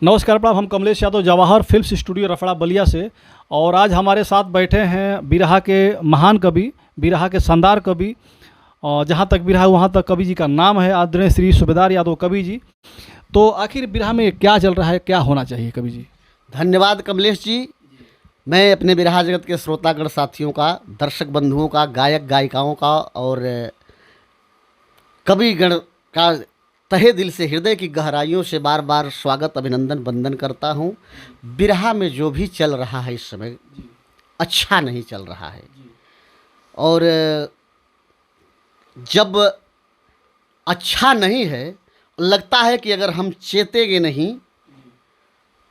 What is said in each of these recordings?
नमस्कार प्रणाम। हम कमलेश यादव जवाहर फिल्म्स स्टूडियो रफड़ा बलिया से, और आज हमारे साथ बैठे हैं बिरहा के महान कवि, बिरहा के शानदार कवि, और जहाँ तक बिरहा वहाँ तक कवि जी का नाम है आदरणीय श्री सूबेदार यादव कवि जी। तो आखिर बिरहा में क्या चल रहा है, क्या होना चाहिए कवि जी? धन्यवाद कमलेश जी। मैं अपने बिरहा जगत के श्रोतागण साथियों का, दर्शक बंधुओं का, गायक गायिकाओं का और कविगण का तहे दिल से, हृदय की गहराइयों से बार बार स्वागत, अभिनंदन, वंदन करता हूँ। बिरहा में जो भी चल रहा है इस समय अच्छा नहीं चल रहा है, और जब अच्छा नहीं है लगता है कि अगर हम चेतेंगे नहीं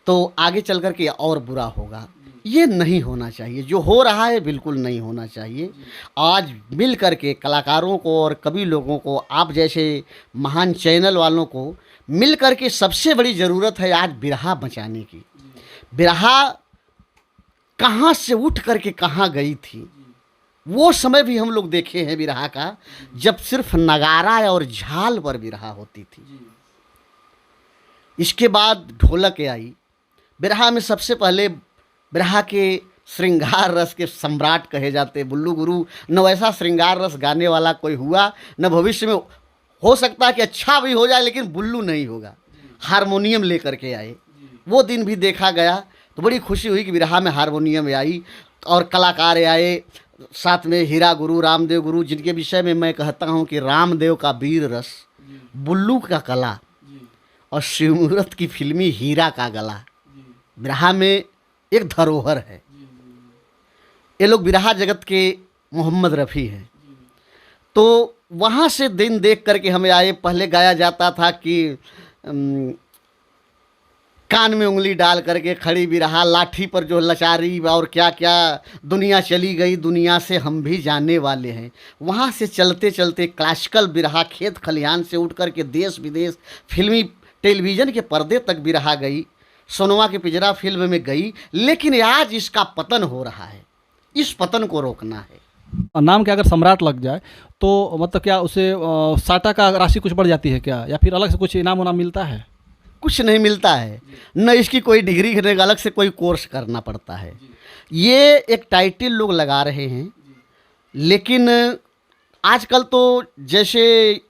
तो आगे चल कर के और बुरा होगा। ये नहीं होना चाहिए, जो हो रहा है बिल्कुल नहीं होना चाहिए। आज मिल कर के कलाकारों को और कवि लोगों को, आप जैसे महान चैनल वालों को मिल कर के, सबसे बड़ी ज़रूरत है आज बिरहा बचाने की। बिरहा कहाँ से उठ कर के कहाँ गई थी, वो समय भी हम लोग देखे हैं बिरहा का, जब सिर्फ नगारा और झाल पर बिरहा होती थी। इसके बाद ढोलक आई। बिरहा में सबसे पहले बिरहा के श्रृंगार रस के सम्राट कहे जाते बुल्लू गुरु। न वैसा श्रृंगार रस गाने वाला कोई हुआ, न भविष्य में हो सकता है कि अच्छा भी हो जाए, लेकिन बुल्लू नहीं होगा। हारमोनियम लेकर के आए, वो दिन भी देखा गया। तो बड़ी खुशी हुई कि बिरहा में हारमोनियम आई और कलाकार आए, साथ में हीरा गुरु, रामदेव गुरु, जिनके विषय में मैं कहता हूँ कि रामदेव का वीर रस, बुल्लू का कला और शिवमूर्त की फिल्मी हीरा का गला बिरहा में एक धरोहर है। ये लोग बिरहा जगत के मोहम्मद रफ़ी हैं। तो वहाँ से दिन देख करके हमें आए। पहले गाया जाता था कि कान में उंगली डाल करके खड़ी बिरहा, लाठी पर जो लचारी, और क्या क्या दुनिया चली गई, दुनिया से हम भी जाने वाले हैं। वहाँ से चलते चलते क्लासिकल बिरहा खेत खलिहान से उठ करके देश विदेश, फिल्मी टेलीविज़न के पर्दे तक बिरहा गई, सोनवा के पिंजरा फिल्म में गई। लेकिन आज इसका पतन हो रहा है, इस पतन को रोकना है। नाम के अगर सम्राट लग जाए तो मतलब क्या उसे साटा का राशि कुछ बढ़ जाती है क्या, या फिर अलग से कुछ इनाम उनाम मिलता है? कुछ नहीं मिलता है, न इसकी कोई डिग्री करने का अलग से कोई कोर्स करना पड़ता है। ये एक टाइटल लोग लगा रहे हैं। लेकिन आजकल तो जैसे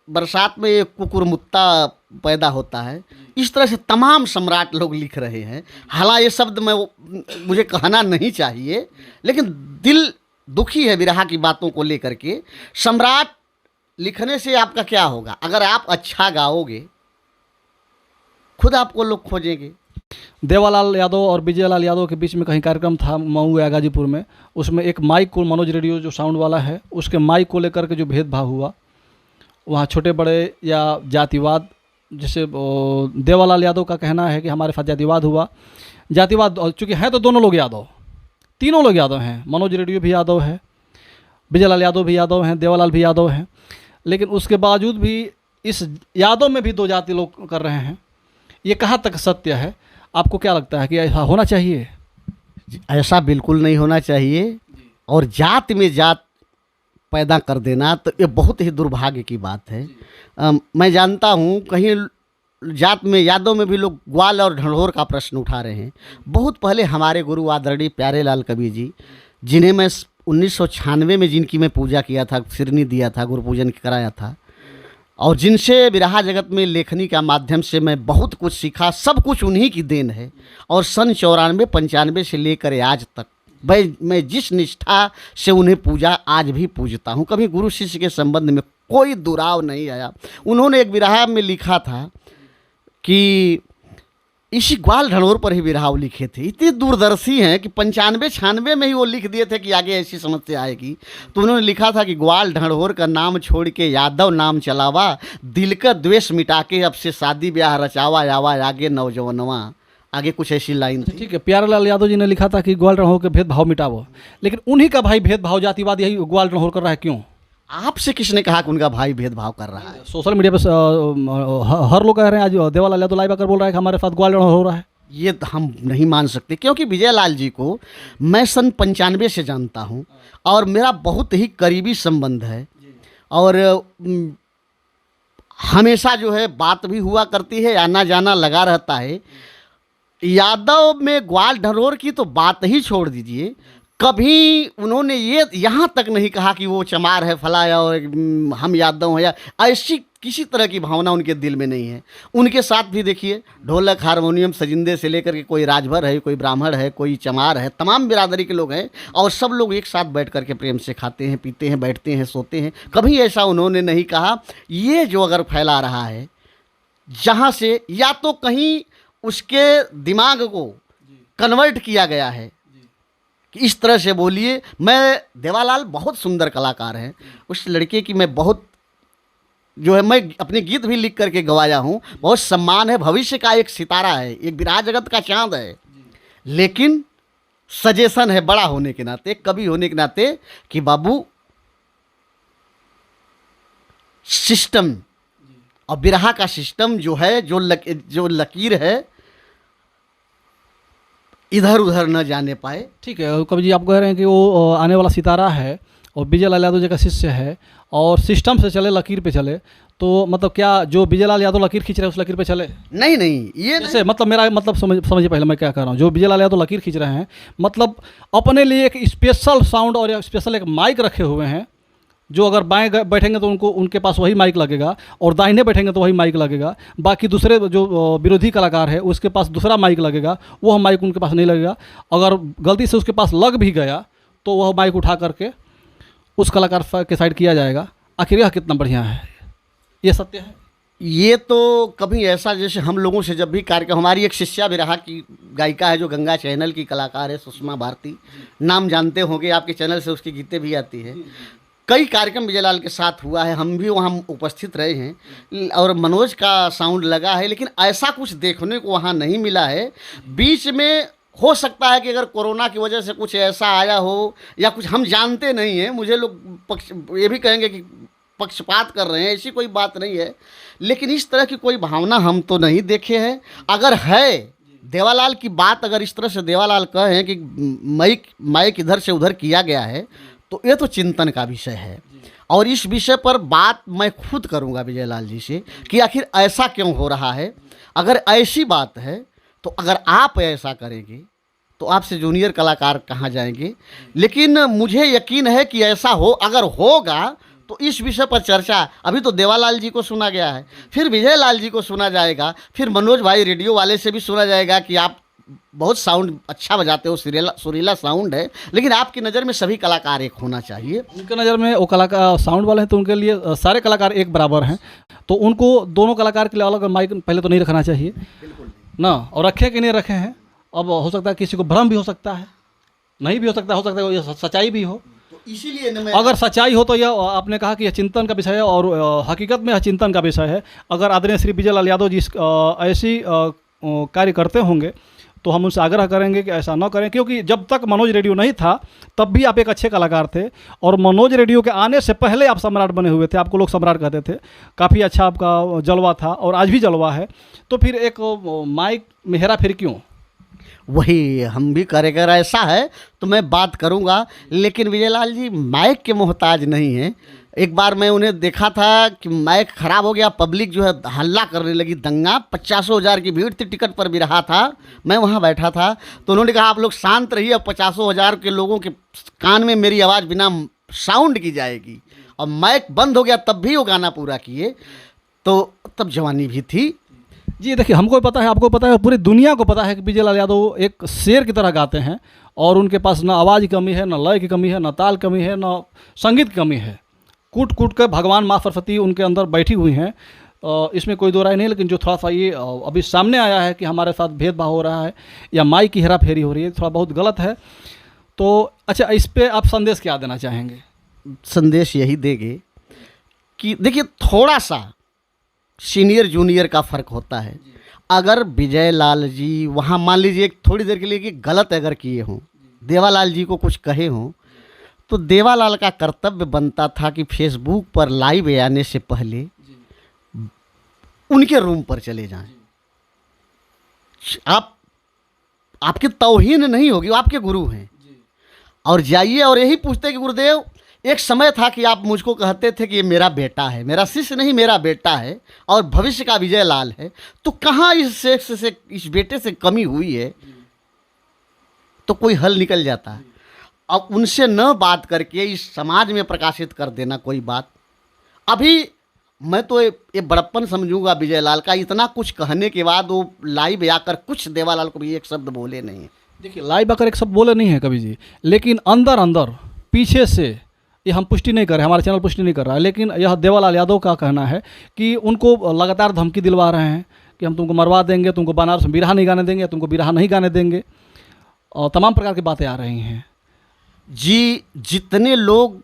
बरसात में कुकुरमुत्ता पैदा होता है, इस तरह से तमाम सम्राट लोग लिख रहे हैं। हालांकि ये शब्द मुझे कहना नहीं चाहिए, लेकिन दिल दुखी है बिरहा की बातों को लेकर के। सम्राट लिखने से आपका क्या होगा? अगर आप अच्छा गाओगे खुद आपको लोग खोजेंगे। देवालाल यादव और विजयलाल यादव के बीच में कहीं कार्यक्रम था मऊ या गाजीपुर में, उसमें एक माइक को, मनोज रेडियो जो साउंड वाला है, उसके माइक को लेकर के जो भेदभाव हुआ, वहाँ छोटे बड़े या जातिवाद, जैसे देवालाल यादव का कहना है कि हमारे साथ जातिवाद हुआ। जातिवाद चूँकि हैं तो दोनों लोग यादव, तीनों लोग यादव हैं। मनोज रेडियो भी यादव है, विजयलाल यादव भी यादव हैं, देवालाल भी यादव हैं। लेकिन उसके बावजूद भी इस यादव में भी दो जाति लोग कर रहे हैं। ये कहाँ तक सत्य है? आपको क्या लगता है कि ऐसा होना चाहिए? ऐसा बिल्कुल नहीं होना चाहिए। और जात में जात पैदा कर देना तो ये बहुत ही दुर्भाग्य की बात है। मैं जानता हूँ कहीं जात में, यादव में भी लोग ग्वाल और ढंढोर का प्रश्न उठा रहे हैं। बहुत पहले हमारे गुरु आदरणीय प्यारेलाल कवि जी, जिन्हें मैं 1996 में, जिनकी मैं पूजा किया था, सिरनी दिया था, गुरु पूजन कराया था, और जिनसे बिरहा जगत में लेखनी का माध्यम से मैं बहुत कुछ सीखा, सब कुछ उन्हीं की देन है। और सन 94-95 से लेकर आज तक मैं जिस निष्ठा से उन्हें पूजा, आज भी पूजता हूँ। कभी गुरु शिष्य के संबंध में कोई दुराव नहीं आया। उन्होंने एक बिरहा में लिखा था कि इसी ग्वाल ढंढोर पर ही बिरहा लिखे थे। इतनी दूरदर्शी हैं कि 95-96 में ही वो लिख दिए थे कि आगे ऐसी समस्या आएगी। तो उन्होंने लिखा था कि ग्वाल ढंढोर का नाम छोड़ के यादव नाम चलावा, दिल का द्वेष मिटा के अब से शादी ब्याह रचावा, आवा आगे नौजवानवा। आगे कुछ ऐसी लाइन थी। ठीक है, प्यारेलाल यादव जी ने लिखा था कि ग्वाल ढंढोर के भेदभाव मिटाओ, लेकिन उन्हीं का भाई भेदभाव, जातिवाद यही ग्वाल ढंढोर कर रहा है। क्यों? आपसे किसने कहा कि उनका भाई भेदभाव कर रहा है? सोशल मीडिया पे हर लोग कह रहे हैं, आज देवालाल यादव लाइव आकर बोल रहा है कि हमारे साथ ग्वाल ढंढोर हो रहा है। ये हम नहीं मान सकते, क्योंकि विजयलाल जी को मैं सन 95 से जानता हूँ और मेरा बहुत ही करीबी संबंध है। और हमेशा जो है बात भी हुआ करती है, आना जाना लगा रहता है। यादव में ग्वाल ढरोर की तो बात ही छोड़ दीजिए, कभी उन्होंने ये यहाँ तक नहीं कहा कि वो चमार है फला या और हम यादव हैं, या ऐसी किसी तरह की भावना उनके दिल में नहीं है। उनके साथ भी देखिए ढोलक हारमोनियम सजिंदे से लेकर के कोई राजभर है, कोई ब्राह्मण है, कोई चमार है, तमाम बिरादरी के लोग हैं और सब लोग एक साथ बैठ कर के प्रेम से खाते हैं, पीते हैं, बैठते हैं, सोते हैं। कभी ऐसा उन्होंने नहीं कहा। ये जो अगर फैला रहा है जहाँ से, या तो कहीं उसके दिमाग को कन्वर्ट किया गया है कि इस तरह से बोलिए। मैं देवालाल बहुत सुंदर कलाकार हैं, उस लड़के की मैं बहुत जो है मैं अपने गीत भी लिख करके गवाया हूँ, बहुत सम्मान है, भविष्य का एक सितारा है, एक विराट जगत का चांद है। लेकिन सजेशन है बड़ा होने के नाते, कवि होने के नाते, कि बाबू सिस्टम और बिरहा का सिस्टम जो है, जो लकीर है, इधर उधर न जाने पाए। ठीक है, कवि जी आप कह रहे हैं कि वो आने वाला सितारा है और विजय लाल यादव जी का शिष्य है और सिस्टम से चले, लकीर पे चले, तो मतलब क्या जो विजय लाल यादव लकीर खींच रहे हैं उस लकीर पे चले? नहीं नहीं, ये जैसे मतलब मेरा मतलब समझिए पहले मैं क्या कह रहा हूँ। जो विजय लाल यादव लकीर खींच रहे हैं, मतलब अपने लिए एक स्पेशल साउंड और स्पेशल एक माइक रखे हुए हैं, जो अगर बाएं बैठेंगे तो उनके पास वही माइक लगेगा और दाहिने बैठेंगे तो वही माइक लगेगा। बाकी दूसरे जो विरोधी कलाकार है उसके पास दूसरा माइक लगेगा, वह माइक उनके पास नहीं लगेगा। अगर गलती से उसके पास लग भी गया तो वह माइक उठा करके उस कलाकार के साइड किया जाएगा। आखिर यह कितना बढ़िया है, ये सत्य है? ये तो कभी ऐसा, जैसे हम लोगों से जब भी कार्यक्रम, हमारी एक शिष्या बिरहा की गायिका है जो गंगा चैनल की कलाकार है, सुषमा भारती, नाम जानते होंगे, आपके चैनल से उसकी गीतें भी आती है। कई कार्यक्रम विजयलाल के साथ हुआ है, हम भी वहाँ उपस्थित रहे हैं और मनोज का साउंड लगा है, लेकिन ऐसा कुछ देखने को वहाँ नहीं मिला है। बीच में हो सकता है कि अगर कोरोना की वजह से कुछ ऐसा आया हो या कुछ हम जानते नहीं हैं, मुझे लोग ये भी कहेंगे कि पक्षपात कर रहे हैं, ऐसी कोई बात नहीं है, लेकिन इस तरह की कोई भावना हम तो नहीं देखे हैं। अगर है देवालाल की बात, अगर इस तरह से देवालाल कहें कि माइक इधर से उधर किया गया है, तो ये तो चिंतन का विषय है और इस विषय पर बात मैं खुद करूंगा विजयलाल जी से कि आखिर ऐसा क्यों हो रहा है। अगर ऐसी बात है तो अगर आप ऐसा करेंगे तो आपसे जूनियर कलाकार कहाँ जाएंगे। लेकिन मुझे यकीन है कि ऐसा हो, अगर होगा तो इस विषय पर चर्चा, अभी तो देवालाल जी को सुना गया है, फिर विजयलाल जी को सुना जाएगा, फिर मनोज भाई रेडियो वाले से भी सुना जाएगा कि आप बहुत साउंड अच्छा बजाते हो, सुरीला साउंड है, लेकिन आपकी नज़र में सभी कलाकार एक होना चाहिए। उनके नज़र में वो कलाकार साउंड वाले हैं तो उनके लिए सारे कलाकार एक बराबर हैं, तो उनको दोनों कलाकार के लिए अलग माइक पहले तो नहीं रखना चाहिए ना। और रखे कि नहीं रखे हैं, अब हो सकता है किसी को भ्रम भी हो सकता है, नहीं भी हो सकता है ये सच्चाई भी हो। तो इसीलिए अगर सच्चाई हो तो यह आपने कहा कि यह चिंतन का विषय है और हकीकत में यह चिंतन का विषय है। अगर आदरणीय श्री विजय लाल यादव जी ऐसी कार्य करते होंगे तो हम उनसे आग्रह करेंगे कि ऐसा न करें, क्योंकि जब तक मनोज रेडियो नहीं था तब भी आप एक अच्छे कलाकार थे और मनोज रेडियो के आने से पहले आप सम्राट बने हुए थे, आपको लोग सम्राट कहते थे। काफ़ी अच्छा आपका जलवा था और आज भी जलवा है, तो फिर एक माइक में हेरा फेरी क्यों? वही हम भी करेगा, ऐसा है तो मैं बात करूंगा, लेकिन विजयलाल जी माइक के मोहताज नहीं हैं। एक बार मैं उन्हें देखा था कि माइक ख़राब हो गया, पब्लिक जो है हल्ला करने लगी, दंगा, 50,000 की भीड़ थी, टिकट पर भी रहा था, मैं वहाँ बैठा था, तो उन्होंने कहा आप लोग शांत रहिए, अब 50,000 के लोगों के कान में मेरी आवाज़ बिना साउंड की जाएगी। और माइक बंद हो गया तब भी वो गाना पूरा किए, तो तब जवानी भी थी। जी देखिए, हमको पता है, आपको पता है, पूरी दुनिया को पता है कि विजय लाल यादव एक शेर की तरह गाते हैं और उनके पास ना आवाज़ की कमी है, ना लय की कमी है, ना ताल कमी है, ना संगीत की कमी है। कूट कूट कर भगवान माँ सरस्वती उनके अंदर बैठी हुई हैं, इसमें कोई दो राय नहीं। लेकिन जो थोड़ा सा ये अभी सामने आया है कि हमारे साथ भेदभाव हो रहा है या माई की हेरा फेरी हो रही है, थोड़ा बहुत गलत है। तो अच्छा, इस पर आप संदेश क्या देना चाहेंगे? संदेश यही देंगे कि देखिए, थोड़ा सा सीनियर जूनियर का फ़र्क होता है। अगर विजय लाल जी वहाँ मान लीजिए थोड़ी देर के लिए कि गलत अगर किए हों, देवालाल जी को कुछ कहे हों, तो देवालाल का कर्तव्य बनता था कि फेसबुक पर लाइव आने से पहले उनके रूम पर चले जाएं। आपकी तौहीन नहीं होगी, वो आपके गुरु हैं, और जाइए और यही पूछते कि गुरुदेव एक समय था कि आप मुझको कहते थे कि ये मेरा बेटा है, मेरा शिष्य नहीं मेरा बेटा है और भविष्य का विजय लाल है, तो कहाँ इस सेक्स से इस बेटे से कमी हुई है, तो कोई हल निकल जाता है। अब उनसे न बात करके इस समाज में प्रकाशित कर देना कोई बात, अभी मैं तो ये बड़प्पन समझूंगा विजय लाल का, इतना कुछ कहने के बाद वो लाइव आकर कुछ देवालाल को भी एक शब्द बोले नहीं। देखिए लाइव आकर एक शब्द बोले नहीं है कभी जी, लेकिन अंदर अंदर पीछे से, ये हम पुष्टि नहीं कर रहे, हमारा चैनल पुष्टि नहीं कर रहा है, लेकिन यह देवालाल यादव का कहना है कि उनको लगातार धमकी दिलवा रहे हैं कि हम तुमको मरवा देंगे, तुमको बनारस में बिरहा नहीं गाने देंगे, तुमको बिरहा नहीं गाने देंगे, और तमाम प्रकार की बातें आ रही हैं। जी, जितने लोग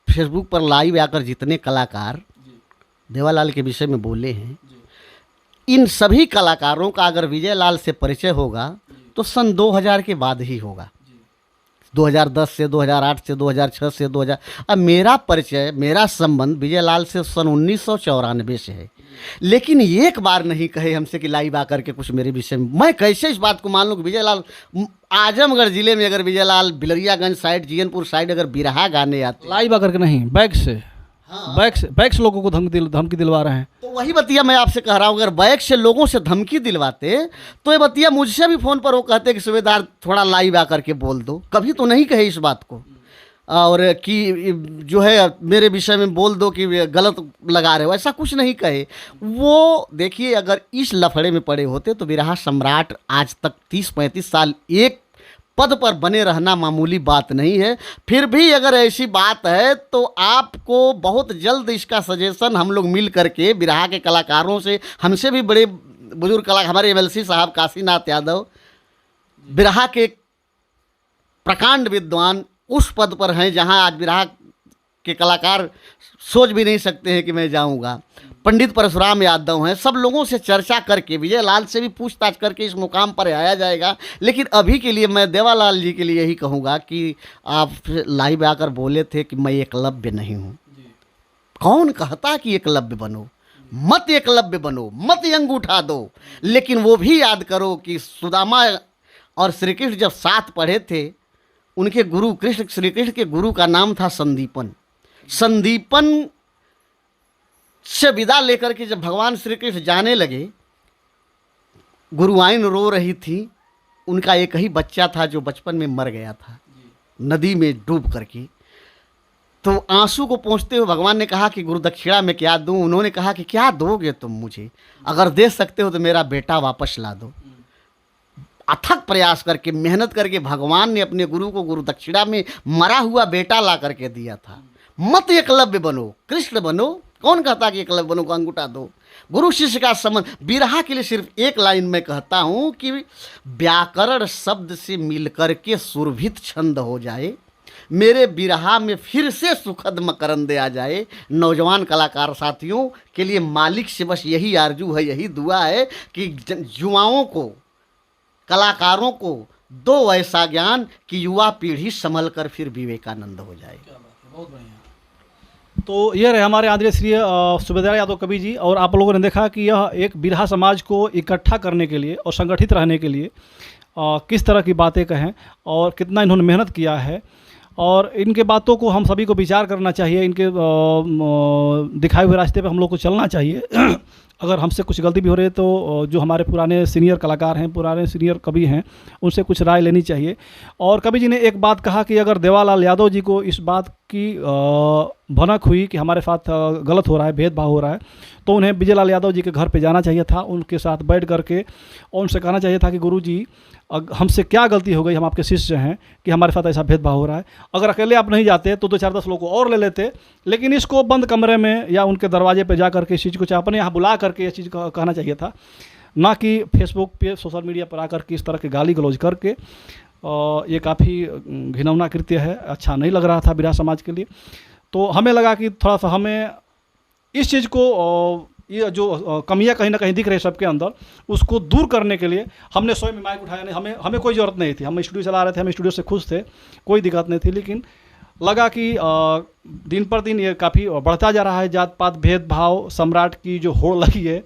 फेसबुक पर लाइव आकर जितने कलाकार देवालाल के विषय में बोले हैं, इन सभी कलाकारों का अगर विजय लाल से परिचय होगा तो सन 2000 के बाद ही होगा, 2010 से, 2008 से, 2006 से, 2000। अब मेरा परिचय, मेरा संबंध विजय लाल से सन 1994 से है, लेकिन एक बार नहीं कहे हमसे कि लाइव आकर के कुछ मेरे विषय में। मैं कैसे इस बात को मान लूँ कि विजय लाल आजमगढ़ जिले में अगर विजय लाल बिलरियागंज साइड, जीयनपुर साइड अगर बिरहा गाने आते, लाइव आकर के नहीं, बैक से, हाँ, बैक से लोगों को धमकी दिलवा रहे हैं। तो वही बतिया मैं आपसे कह रहा हूँ, अगर बैक से लोगों से धमकी दिलवाते तो ये बतिया मुझसे भी फ़ोन पर वो कहते कि सूबेदार थोड़ा लाइव आकर के बोल दो, कभी तो नहीं कहे इस बात को, और कि जो है मेरे विषय में बोल दो कि गलत लगा रहे हो, ऐसा कुछ नहीं कहे वो। देखिए अगर इस लफड़े में पड़े होते तो बिरहा सम्राट आज तक 30-35 साल एक पद पर बने रहना मामूली बात नहीं है। फिर भी अगर ऐसी बात है तो आपको बहुत जल्द इसका सजेशन हम लोग मिल करके बिरहा के कलाकारों से, हमसे भी बड़े बुजुर्ग कलाकार हमारे MLC साहब काशीनाथ यादव बिरहा के प्रकांड विद्वान उस पद पर हैं जहां आज बिरहा के कलाकार सोच भी नहीं सकते हैं कि मैं जाऊंगा। पंडित परशुराम यादव हैं, सब लोगों से चर्चा करके विजय लाल से भी पूछताछ करके इस मुकाम पर आया जाएगा। लेकिन अभी के लिए मैं देवालाल जी के लिए यही कहूँगा कि आप लाइव आकर बोले थे कि मैं एकलव्य नहीं हूँ। कौन कहता कि एकलव्य बनो, मत एकलव्य बनो, मत यंग उठा दो, लेकिन वो भी याद करो कि सुदामा और श्री कृष्ण जब साथ पढ़े थे, उनके गुरु कृष्ण, श्री कृष्ण के गुरु का नाम था संदीपन। संदीपन से विदा लेकर के जब भगवान श्री कृष्ण जाने लगे, गुरुआइन रो रही थी, उनका एक ही बच्चा था जो बचपन में मर गया था नदी में डूब करके। तो आंसू को पोंछते हुए भगवान ने कहा कि गुरु दक्षिणा में क्या दूं। उन्होंने कहा कि क्या दोगे तुम मुझे, अगर दे सकते हो तो मेरा बेटा वापस ला दो। अथक प्रयास करके, मेहनत करके भगवान ने अपने गुरु को गुरु दक्षिणा में मरा हुआ बेटा ला करके दिया था। मत एकलव्य बनो, कृष्ण बनो। कौन कहता कि एकलव्य बनो को अंगूठा दो। गुरु शिष्य का संबंध। बिरहा के लिए सिर्फ एक लाइन में कहता हूँ कि व्याकरण शब्द से मिलकर के सुरभित छंद हो जाए, मेरे बिरहा में फिर से सुखद मकरंद आ जाए। नौजवान कलाकार साथियों के लिए मालिक से बस यही आरजू है, यही दुआ है कि युवाओं को, कलाकारों को दो ऐसा ज्ञान कि युवा पीढ़ी संभल कर फिर विवेकानंद हो जाए। बहुत बढ़िया। तो ये रहे हमारे आदरणीय श्री सूबेदार यादव कवि जी। और आप लोगों ने देखा कि यह एक बिरहा समाज को इकट्ठा करने के लिए और संगठित रहने के लिए किस तरह की बातें कहें और कितना इन्होंने मेहनत किया है, और इनके बातों को हम सभी को विचार करना चाहिए। इनके दिखाए हुए रास्ते पे हम लोग को चलना चाहिए। अगर हमसे कुछ गलती भी हो रही है तो जो हमारे पुराने सीनियर कलाकार हैं, पुराने सीनियर कवि हैं, उनसे कुछ राय लेनी चाहिए। और कवि जी ने एक बात कहा कि अगर देवालाल यादव जी को इस बात की भनक हुई कि हमारे साथ गलत हो रहा है, भेदभाव हो रहा है, तो उन्हें विजय लाल यादव जी के घर पे जाना चाहिए था, उनके साथ बैठ करके और उनसे कहना चाहिए था कि गुरु जी हमसे क्या गलती हो गई, हम आपके शिष्य हैं, कि हमारे साथ ऐसा भेदभाव हो रहा है। अगर अकेले आप नहीं जाते तो 2-4-10 लोगों को और ले लेते, लेकिन इसको बंद कमरे में या उनके दरवाजे पे जा करके इस चीज़ को अपने यहाँ बुला करके ये चीज़ कहना चाहिए था, ना कि फेसबुक पे, सोशल मीडिया पर आकर के इस तरह के गाली गलौज करके। ये काफ़ी घिनौना कृत्य है, अच्छा नहीं लग रहा था बिरहा समाज के लिए। तो हमें लगा कि थोड़ा सा हमें इस चीज़ को, ये जो कमियां कहीं ना कहीं दिख रही है सबके अंदर, उसको दूर करने के लिए हमने स्वयं माइक उठाया। नहीं, हमें कोई ज़रूरत नहीं थी, हम स्टूडियो चला रहे थे, हम स्टूडियो से खुश थे, कोई दिक्कत नहीं थी। लेकिन लगा कि दिन पर दिन ये काफ़ी बढ़ता जा रहा है, जात पात भेदभाव सम्राट की जो होड़ लगी है,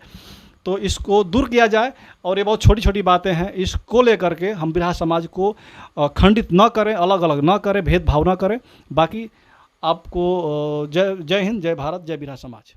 तो इसको दूर किया जाए। और ये बहुत छोटी छोटी बातें हैं, इसको लेकर के हम बिरहा समाज को खंडित न करें, अलग अलग न करें, भेदभाव न करें। बाकी आपको जय जय हिंद, जय भारत, जय बिरहा समाज।